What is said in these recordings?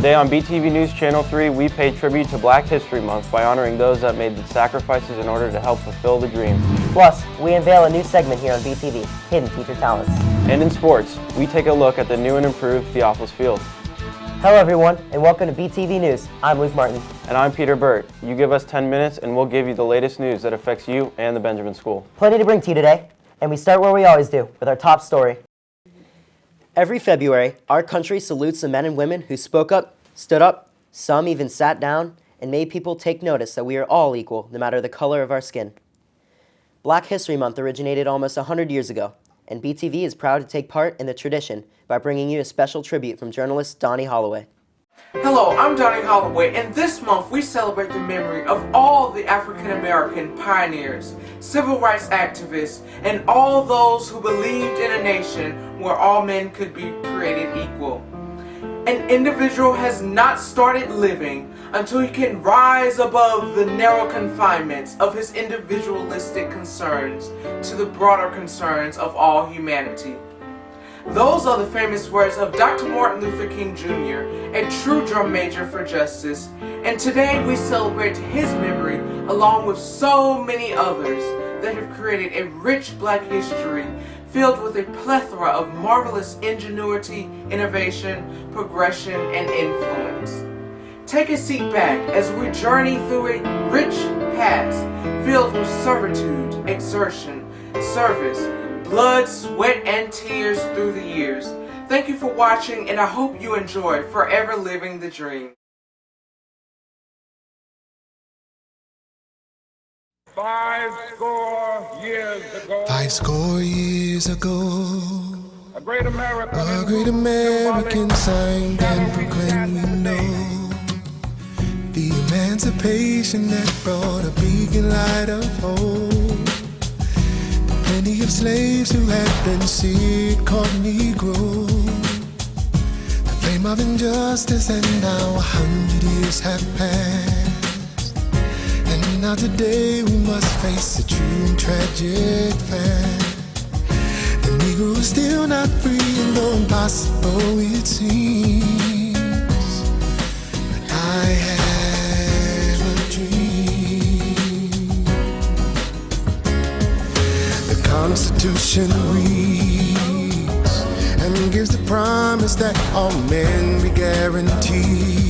Today on BTV News Channel 3, we pay tribute to Black History Month by honoring those that made the sacrifices in order to help fulfill the dream. Plus, we unveil a new segment here on BTV, Hidden Teacher Talents. And in sports, we take a look at the new and improved Theophilus Field. Hello everyone, and welcome to BTV News. I'm Luke Martin. And I'm Peter Burt. You give us 10 minutes and we'll give you the latest news that affects you and the Benjamin School. Plenty to bring to you today, and we start where we always do, with our top story. Every February, our country salutes the men and women who spoke up, stood up, some even sat down, and made people take notice that we are all equal, no matter the color of our skin. Black History Month originated almost 100 years ago, and BTV is proud to take part in the tradition by bringing you a special tribute from journalist Donnie Holloway. Hello, I'm Donnie Holloway, and this month we celebrate the memory of all the African-American pioneers, civil rights activists, and all those who believed in a nation where all men could be created equal. An individual has not started living until he can rise above the narrow confinements of his individualistic concerns to the broader concerns of all humanity. Those are the famous words of Dr. Martin Luther King Jr., a true drum major for justice, and today we celebrate his memory along with so many others that have created a rich Black history filled with a plethora of marvelous ingenuity, innovation, progression, and influence. Take a seat back as we journey through a rich past filled with servitude, exertion, service, blood, sweat, and tears through the years. Thank you for watching, and I hope you enjoy Forever Living the Dream. 50 years ago, a great American sang and proclaimed, we know the emancipation that brought a beacon light of hope. Many of slaves who had been seed called Negroes. The flame of injustice, and now 100 years have passed. And now today we must face a true and tragic fact. The Negro is still not free, and though impossible it seems, but I have a dream. The Constitution reads and gives the promise that all men be guaranteed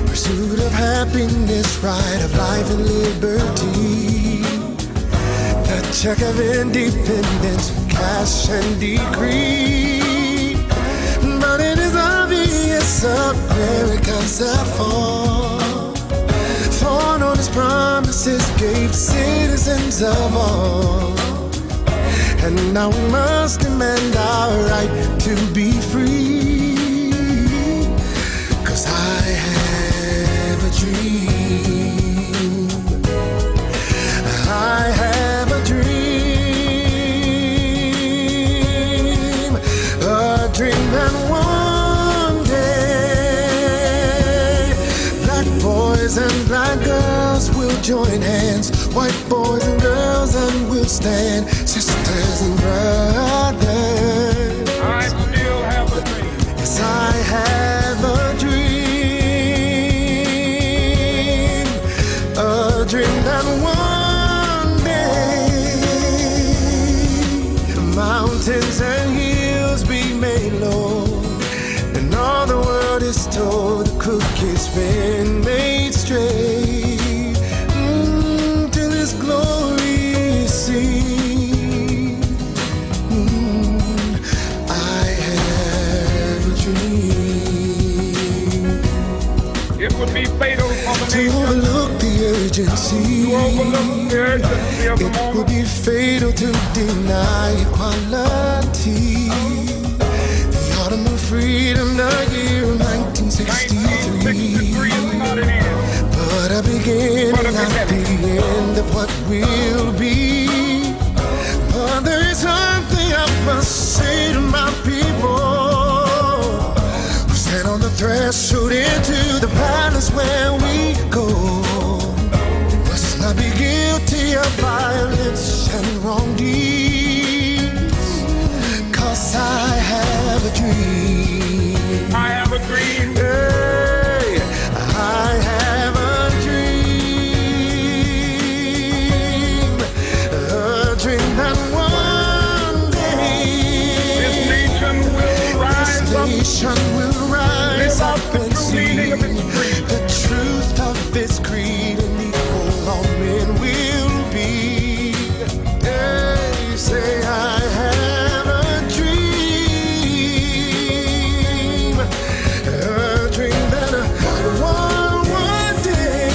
pursuit of happiness, right of life and liberty, the check of independence, cash and decree. But it is obvious America's at fault, for on his promises gave citizens of all. And now we must demand our right to be free, 'cause I have a dream. I have a dream. A dream that one day black boys and black girls will join hands, white boys and girls, and we'll stand sisters and brothers. I still have a dream. Yes, I have a dream. A dream that one day mountains and hills be made low, and all the world is told the crooked been made straight, till his glory is seen. I have a dream. It would be fatal for the to nation overlook the urgency. to overlook the urgency of the It would moment. be fatal to deny equality. The autumn of freedom, the year 1963. 1963 is not an end. But a beginning, But a not beginning. the end of what will be. But there is something I must say to my people who stand on the threshold into the palace where we go. Must not be guilty of violence and wrong deeds, 'cause I have a dream. I have a dream. nation will rise Live out up the and true see meaning of its creed. the truth of its creed, and equal all men will be. They say I have a dream that one day,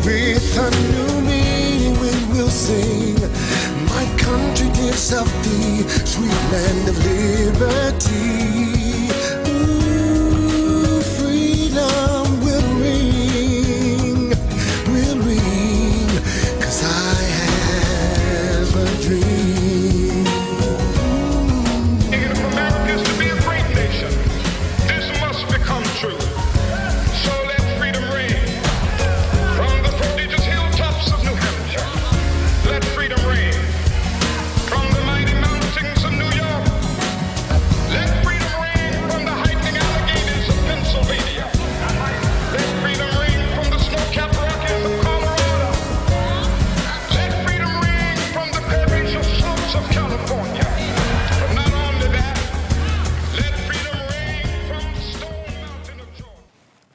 with a new meaning we will sing. My country gives up the sweet land of liberty. Ooh, freedom will ring, 'cause I have a dream. If America is to be a great nation, this must become true. So let freedom ring from the prodigious hilltops of New Hampshire. Let freedom ring from the mighty mountains of New York. Let freedom ring from the heightening Alleghenies of Pennsylvania. Let freedom ring from the snow-capped Rockies of Colorado. Let freedom ring from the glacial slopes of California. But not only that, let freedom ring from the Stone Mountain of Georgia.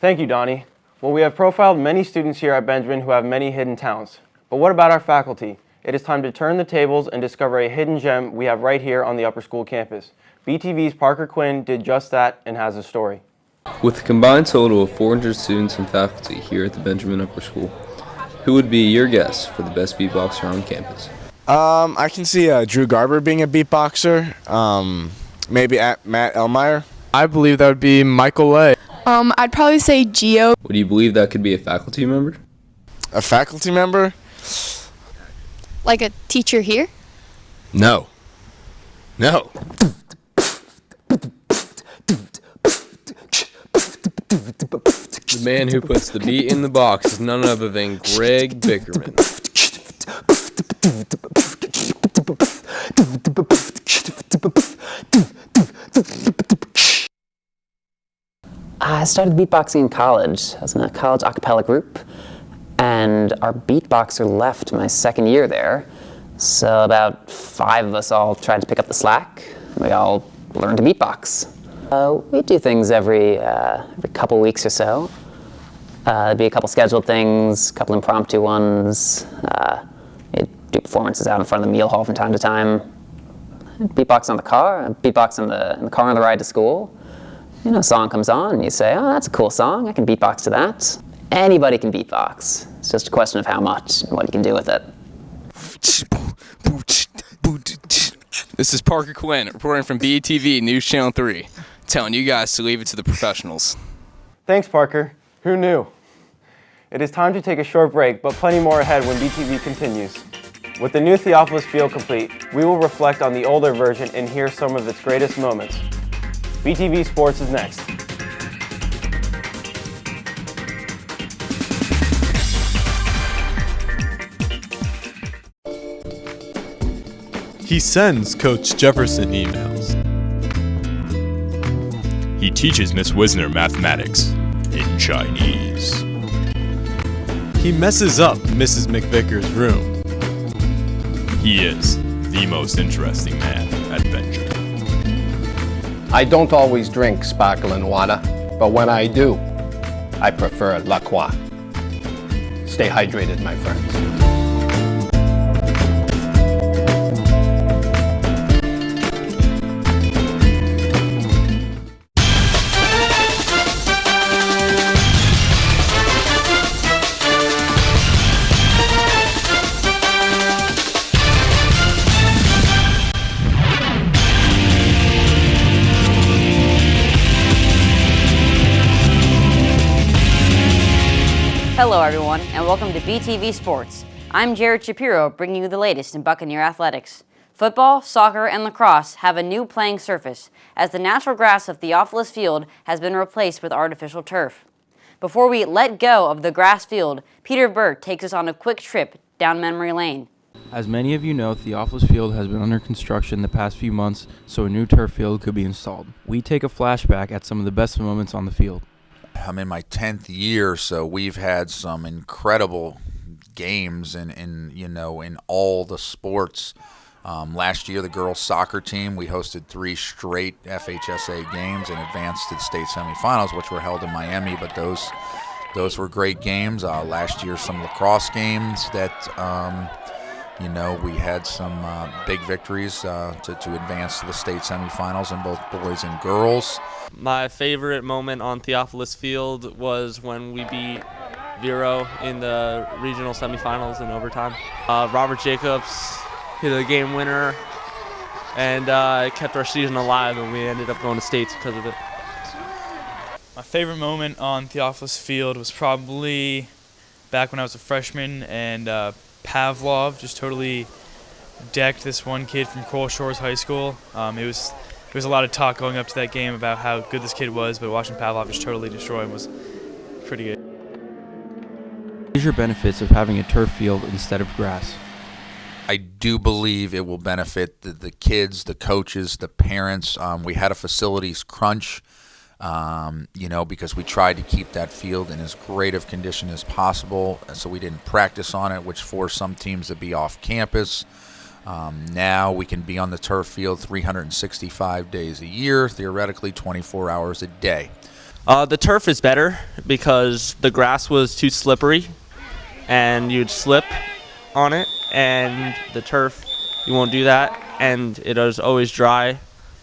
Thank you, Donnie. Well, we have profiled many students here at Benjamin who have many hidden talents. But what about our faculty? It is time to turn the tables and discover a hidden gem we have right here on the upper school campus. BTV's Parker Quinn did just that and has a story. With a combined total of 400 students and faculty here at the Benjamin Upper School, who would be your guess for the best beatboxer on campus? I can see Drew Garber being a beatboxer. Maybe at Matt Elmeyer. I believe that would be Michael Lay. I'd probably say Geo. Would you believe that could be a faculty member? A faculty member? Like a teacher here? No. No. The man who puts the beat in the box is none other than Greg Bickerman. I started beatboxing in college. I was in a college a cappella group, and our beatboxer left my second year there. So about 5 of us all tried to pick up the slack. We all learned to beatbox. We do things every couple weeks or so. There'd be a couple scheduled things, a couple impromptu ones. We'd do performances out in front of the meal hall from time to time. I'd beatbox on the car, I'd beatbox in the car on the ride to school. You know, a song comes on and you say, oh, that's a cool song, I can beatbox to that. Anybody can beatbox. It's just a question of how much and what you can do with it. This is Parker Quinn, reporting from BTV News Channel 3, telling you guys to leave it to the professionals. Thanks, Parker. Who knew? It is time to take a short break, but plenty more ahead when BTV continues. With the new Theophilus Field complete, we will reflect on the older version and hear some of its greatest moments. BTV Sports is next. He sends Coach Jefferson emails. He teaches Miss Wisner mathematics in Chinese. He messes up Mrs. McVicker's room. He is the most interesting man at Benjamin. I don't always drink sparkling water, but when I do, I prefer La Croix. Stay hydrated, my friends. Hello everyone, and welcome to BTV Sports. I'm Jared Shapiro, bringing you the latest in Buccaneer athletics. Football, soccer, and lacrosse have a new playing surface, as the natural grass of Theophilus Field has been replaced with artificial turf. Before we let go of the grass field, Peter Burt takes us on a quick trip down memory lane. As many of you know, Theophilus Field has been under construction the past few months, so a new turf field could be installed. We take a flashback at some of the best moments on the field. I'm in my 10th year, so we've had some incredible games in all the sports Last year, the girls' soccer team, we hosted 3 straight FHSA games and advanced to the state semifinals, which were held in Miami, but those were great games. Last year, some lacrosse games that, we had some big victories to advance to the state semifinals in both boys and girls. My favorite moment on Theophilus Field was when we beat Vero in the regional semifinals in overtime. Robert Jacobs hit a game winner, and it kept our season alive, and we ended up going to states because of it. My favorite moment on Theophilus Field was probably back when I was a freshman, and Pavlov just totally decked this one kid from Coral Shores High School. There was a lot of talk going up to that game about how good this kid was, but watching Pavlov just totally destroy him was pretty good. Major benefits of having a turf field instead of grass. I do believe it will benefit the kids, the coaches, the parents. We had a facilities crunch, because we tried to keep that field in as great of condition as possible, so we didn't practice on it, which forced some teams to be off campus. Now we can be on the turf field 365 days a year, theoretically 24 hours a day. The turf is better because the grass was too slippery, and you'd slip on it, and the turf, you won't do that, and it is always dry.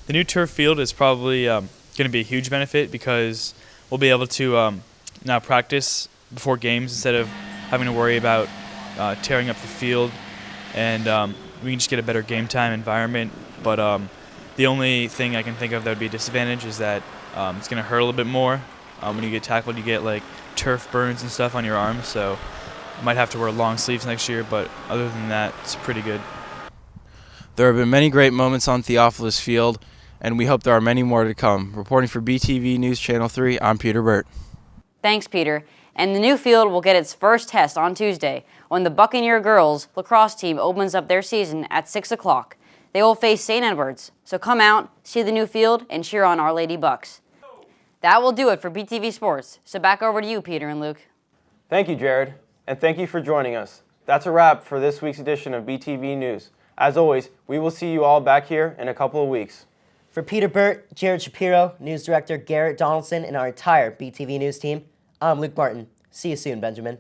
The new turf field is probably going to be a huge benefit because we'll be able to now practice before games instead of having to worry about tearing up the field, and we can just get a better game time environment. But the only thing I can think of that would be a disadvantage is that it's going to hurt a little bit more. When you get tackled, you get like turf burns and stuff on your arms, so you might have to wear long sleeves next year, but other than that, it's pretty good. There have been many great moments on Theophilus Field, and we hope there are many more to come. Reporting for BTV News Channel 3, I'm Peter Burt. Thanks, Peter. And the new field will get its first test on Tuesday when the Buccaneer girls lacrosse team opens up their season at 6 o'clock. They will face St. Edwards, so come out, see the new field, and cheer on Our Lady Bucks. That will do it for BTV Sports. So back over to you, Peter and Luke. Thank you, Jared, and thank you for joining us. That's a wrap for this week's edition of BTV News. As always, we will see you all back here in a couple of weeks. For Peter Burt, Jared Shapiro, News Director Garrett Donaldson, and our entire BTV News team, I'm Luke Martin. See you soon, Benjamin.